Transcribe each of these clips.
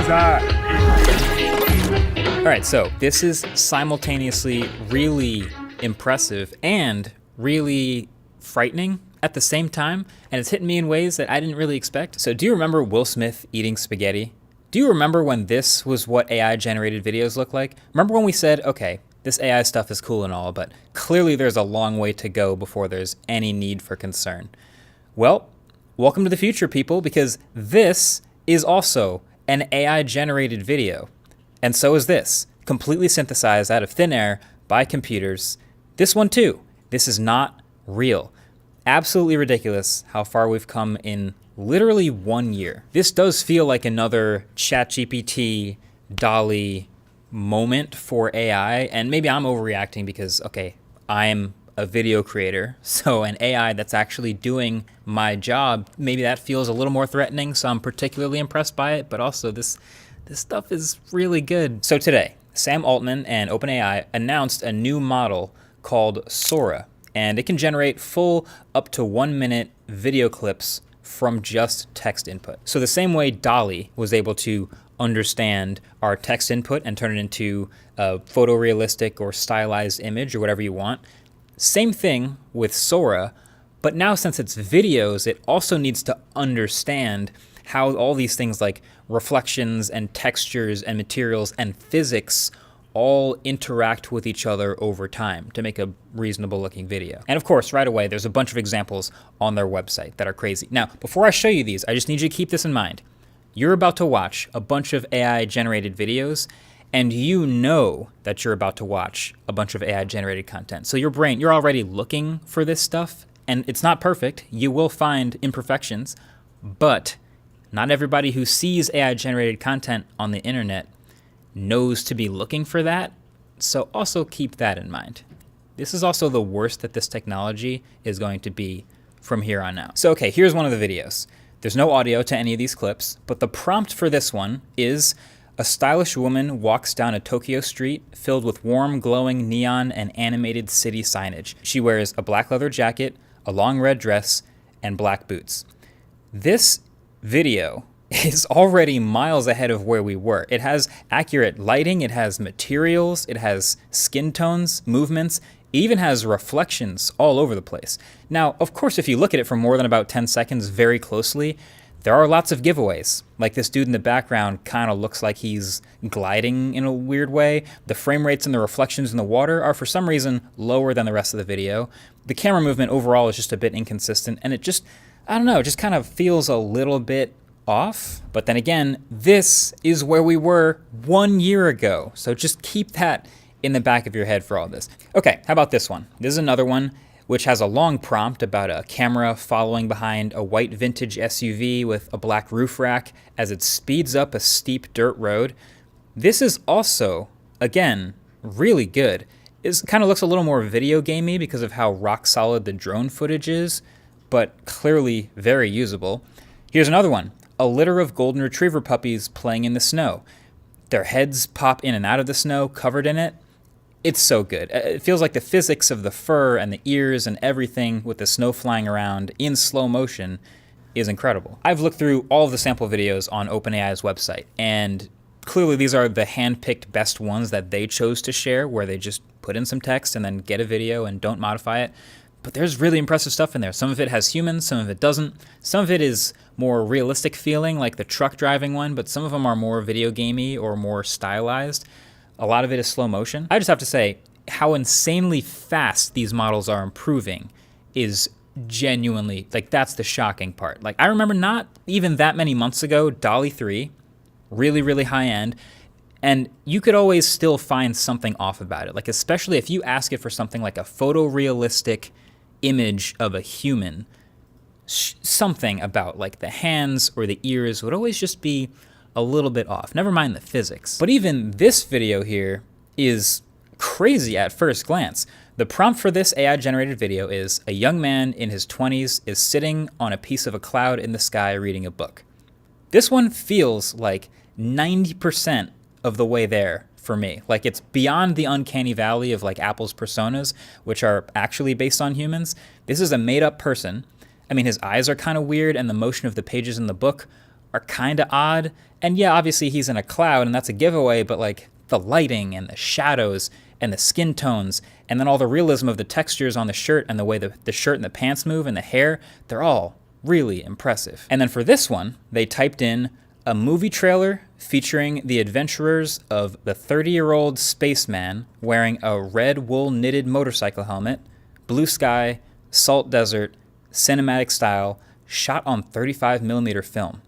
All right, so this is simultaneously really impressive and really frightening at the same time, and it's hitting me in ways that I didn't really expect. So do you remember Will Smith eating spaghetti? Do you remember when this was what AI-generated videos look like? Remember when we said, okay, this AI stuff is cool and all, but clearly there's a long way to go before there's any need for concern? Well, welcome to the future, people, because this is also an AI-generated video. And so is this, completely synthesized out of thin air by computers. This one too. This is not real. Absolutely ridiculous how far we've come in literally 1 year. This does feel like another ChatGPT, DALL-E moment for AI, and maybe I'm overreacting because, okay, I'm a video creator, so an AI that's actually doing my job, maybe that feels a little more threatening, so I'm particularly impressed by it, but also this stuff is really good. So today, Sam Altman and OpenAI announced a new model called Sora, and it can generate full up to 1 minute video clips from just text input. So the same way DALL-E was able to understand our text input and turn it into a photorealistic or stylized image or whatever you want, same thing with Sora, but now since it's videos, it also needs to understand how all these things like reflections and textures and materials and physics all interact with each other over time to make a reasonable looking video. And of course, right away, there's a bunch of examples on their website that are crazy. Now, before I show you these, I just need you to keep this in mind. You're about to watch a bunch of AI generated videos, and you know that you're about to watch a bunch of AI generated content. So your brain, you're already looking for this stuff, and it's not perfect. You will find imperfections, but not everybody who sees AI generated content on the internet knows to be looking for that. So also keep that in mind. This is also the worst that this technology is going to be from here on out. So okay, here's one of the videos. There's no audio to any of these clips, but the prompt for this one is: a stylish woman walks down a Tokyo street filled with warm, glowing neon and animated city signage. She wears a black leather jacket, a long red dress, and black boots. This video is already miles ahead of where we were. It has accurate lighting, it has materials, it has skin tones, movements, it even has reflections all over the place. Now, of course, if you look at it for more than about 10 seconds very closely, there are lots of giveaways. Like this dude in the background kind of looks like he's gliding in a weird way. The frame rates and the reflections in the water are for some reason lower than the rest of the video. The camera movement overall is just a bit inconsistent, and it just, I don't know, it just kind of feels a little bit off. But then again, this is where we were 1 year ago. So just keep that in the back of your head for all this. Okay, how about this one? This is another one which has a long prompt about a camera following behind a white vintage SUV with a black roof rack as it speeds up a steep dirt road. This is also, again, really good. It kind of looks a little more video gamey because of how rock solid the drone footage is, but clearly very usable. Here's another one. A litter of golden retriever puppies playing in the snow. Their heads pop in and out of the snow, covered in it. It's so good. It feels like the physics of the fur and the ears and everything with the snow flying around in slow motion is incredible. I've looked through all of the sample videos on OpenAI's website, and clearly these are the hand-picked best ones that they chose to share, where they just put in some text and then get a video and don't modify it. But there's really impressive stuff in there. Some of it has humans, some of it doesn't. Some of it is more realistic feeling, like the truck driving one, but some of them are more video gamey or more stylized. A lot of it is slow motion. I just have to say, how insanely fast these models are improving is genuinely, like, that's the shocking part. Like, I remember not even that many months ago, DALL-E 3, really, really high end, and you could always still find something off about it. Like, especially if you ask it for something like a photorealistic image of a human, something about like the hands or the ears would always just be a little bit off, never mind the physics. But even this video here is crazy at first glance. The prompt for this AI-generated video is: a young man in his 20s is sitting on a piece of a cloud in the sky reading a book. This one feels like 90% of the way there for me. Like, it's beyond the uncanny valley of like Apple's personas, which are actually based on humans. This is a made-up person. I mean, his eyes are kind of weird, and the motion of the pages in the book are kind of odd, And yeah, obviously he's in a cloud and that's a giveaway, but like the lighting and the shadows and the skin tones and then all the realism of the textures on the shirt and the way the shirt and the pants move and the hair, they're all really impressive. And then for this one, they typed in a movie trailer featuring the adventurers of the 30-year-old spaceman wearing a red wool knitted motorcycle helmet, blue sky, salt desert, cinematic style, shot on 35mm film.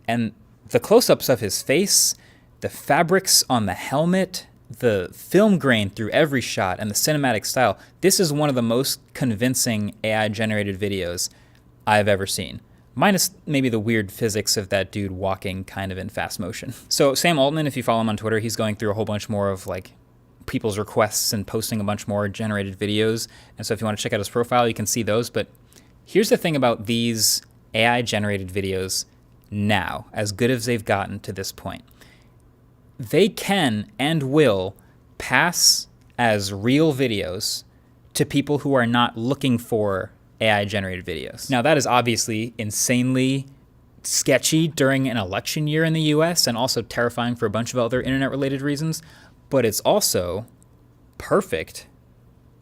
And the close-ups of his face, the fabrics on the helmet, the film grain through every shot, and the cinematic style, this is one of the most convincing AI-generated videos I've ever seen. Minus maybe the weird physics of that dude walking kind of in fast motion. So Sam Altman, if you follow him on Twitter, he's going through a whole bunch more of like people's requests and posting a bunch more generated videos. And so if you want to check out his profile, you can see those. But here's the thing about these AI generated videos now, as good as they've gotten to this point. They can and will pass as real videos to people who are not looking for AI-generated videos. Now, that is obviously insanely sketchy during an election year in the US and also terrifying for a bunch of other internet-related reasons, but it's also perfect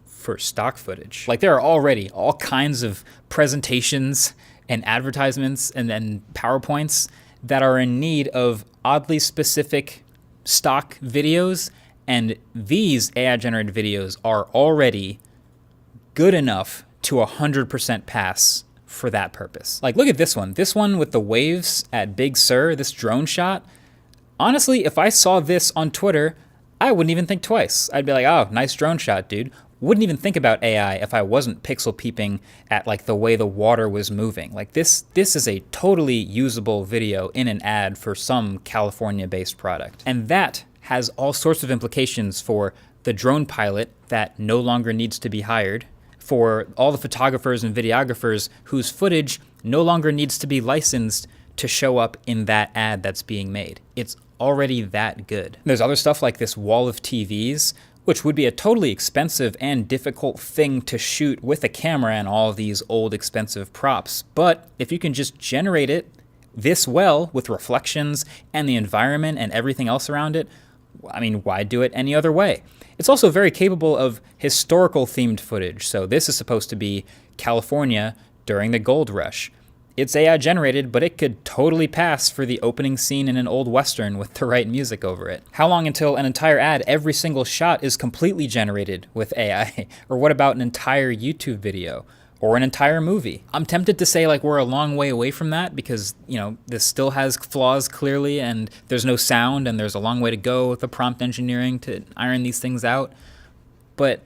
for stock footage. Like, there are already all kinds of presentations and advertisements and then PowerPoints that are in need of oddly specific stock videos, and these AI-generated videos are already good enough to 100% pass for that purpose. Like, look at this one with the waves at Big Sur, this drone shot. Honestly, if I saw this on Twitter, I wouldn't even think twice. I'd be like, oh, nice drone shot, dude. Wouldn't even think about AI if I wasn't pixel peeping at like the way the water was moving. Like this is a totally usable video in an ad for some California-based product. And that has all sorts of implications for the drone pilot that no longer needs to be hired, for all the photographers and videographers whose footage no longer needs to be licensed to show up in that ad that's being made. It's already that good. There's other stuff like this wall of TVs, which would be a totally expensive and difficult thing to shoot with a camera and all of these old expensive props. But if you can just generate it this well with reflections and the environment and everything else around it, I mean, why do it any other way? It's also very capable of historical themed footage. So this is supposed to be California during the gold rush. It's AI generated, but it could totally pass for the opening scene in an old Western with the right music over it. How long until an entire ad, every single shot is completely generated with AI? Or what about an entire YouTube video? Or an entire movie? I'm tempted to say like we're a long way away from that because, you know, this still has flaws clearly and there's no sound and there's a long way to go with the prompt engineering to iron these things out. But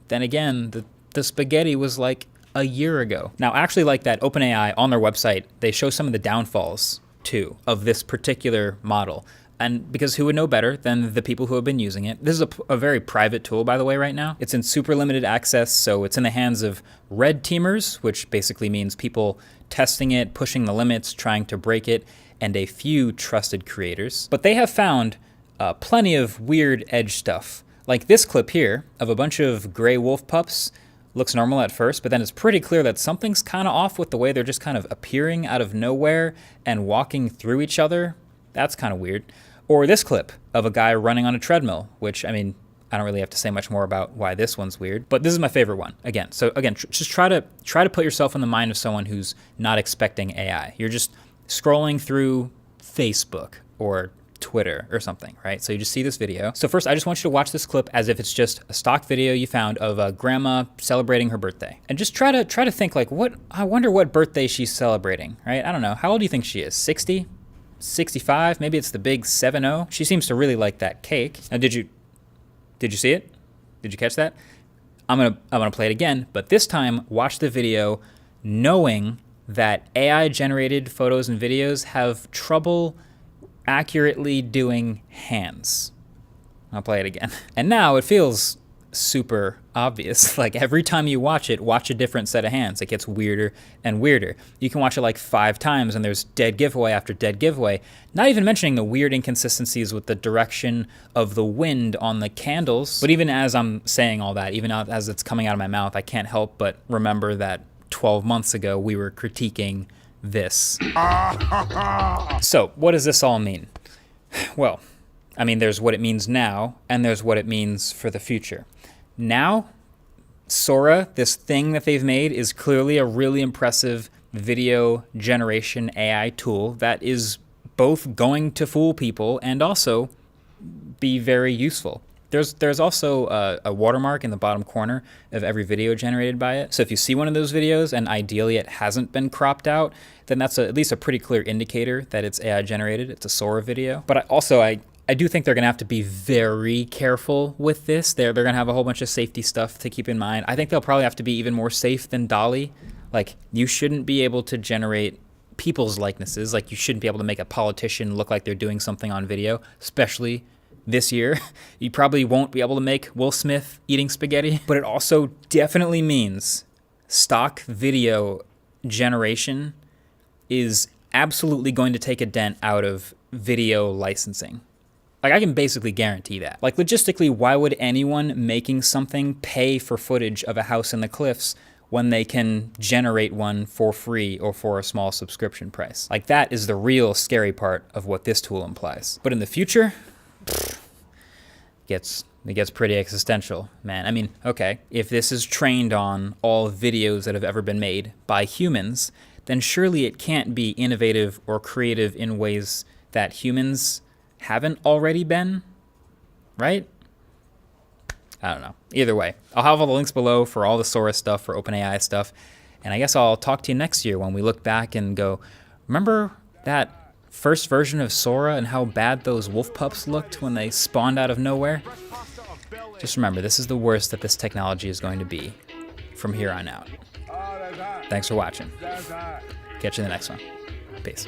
then again, the spaghetti was like a year ago. Now, actually, like that OpenAI on their website, they show some of the downfalls too of this particular model. And because who would know better than the people who have been using it? This is a very private tool, by the way, right now. It's in super limited access, so it's in the hands of red teamers, which basically means people testing it, pushing the limits, trying to break it, and a few trusted creators. But they have found plenty of weird edge stuff. Like this clip here of a bunch of gray wolf pups. Looks normal at first, but then it's pretty clear that something's kind of off with the way they're just kind of appearing out of nowhere and walking through each other. That's kind of weird. Or this clip of a guy running on a treadmill, which, I mean, I don't really have to say much more about why this one's weird, but this is my favorite one. Again, just try to put yourself in the mind of someone who's not expecting AI. You're just scrolling through Facebook or Twitter or something, right? So you just see this video. So first, I just want you to watch this clip as if it's just a stock video you found of a grandma celebrating her birthday. And just try to think like, I wonder what birthday she's celebrating, right? I don't know. How old do you think she is? 60? 65? Maybe it's the big 7-0. She seems to really like that cake. Now, did you see it? Did you catch that? I'm gonna play it again, but this time watch the video knowing that AI generated photos and videos have trouble accurately doing hands. I'll play it again. And now it feels super obvious. Like every time you watch it, watch a different set of hands. It gets weirder and weirder. You can watch it like 5 times and there's dead giveaway after dead giveaway. Not even mentioning the weird inconsistencies with the direction of the wind on the candles. But even as I'm saying all that, even as it's coming out of my mouth, I can't help but remember that 12 months ago we were critiquing this. So, what does this all mean? Well, I mean, there's what it means now, and there's what it means for the future. Now, Sora, this thing that they've made, is clearly a really impressive video generation AI tool that is both going to fool people and also be very useful. There's also a watermark in the bottom corner of every video generated by it. So if you see one of those videos and ideally it hasn't been cropped out, then that's at least a pretty clear indicator that it's AI generated. It's a Sora video. But I do think they're going to have to be very careful with this. They're going to have a whole bunch of safety stuff to keep in mind. I think they'll probably have to be even more safe than DALL-E. Like, you shouldn't be able to generate people's likenesses. Like, you shouldn't be able to make a politician look like they're doing something on video, especially this year. You probably won't be able to make Will Smith eating spaghetti. But it also definitely means stock video generation is absolutely going to take a dent out of video licensing. Like, I can basically guarantee that. Like, logistically, why would anyone making something pay for footage of a house in the cliffs when they can generate one for free or for a small subscription price? Like, that is the real scary part of what this tool implies. But in the future, it gets pretty existential, man. I mean, okay, if this is trained on all videos that have ever been made by humans, then surely it can't be innovative or creative in ways that humans haven't already been, right? I don't know. Either way, I'll have all the links below for all the Sora stuff, for OpenAI stuff, and I guess I'll talk to you next year when we look back and go, remember that first version of Sora and how bad those wolf pups looked when they spawned out of nowhere? Just remember, this is the worst that this technology is going to be from here on out. Thanks for watching. Catch you in the next one. Peace.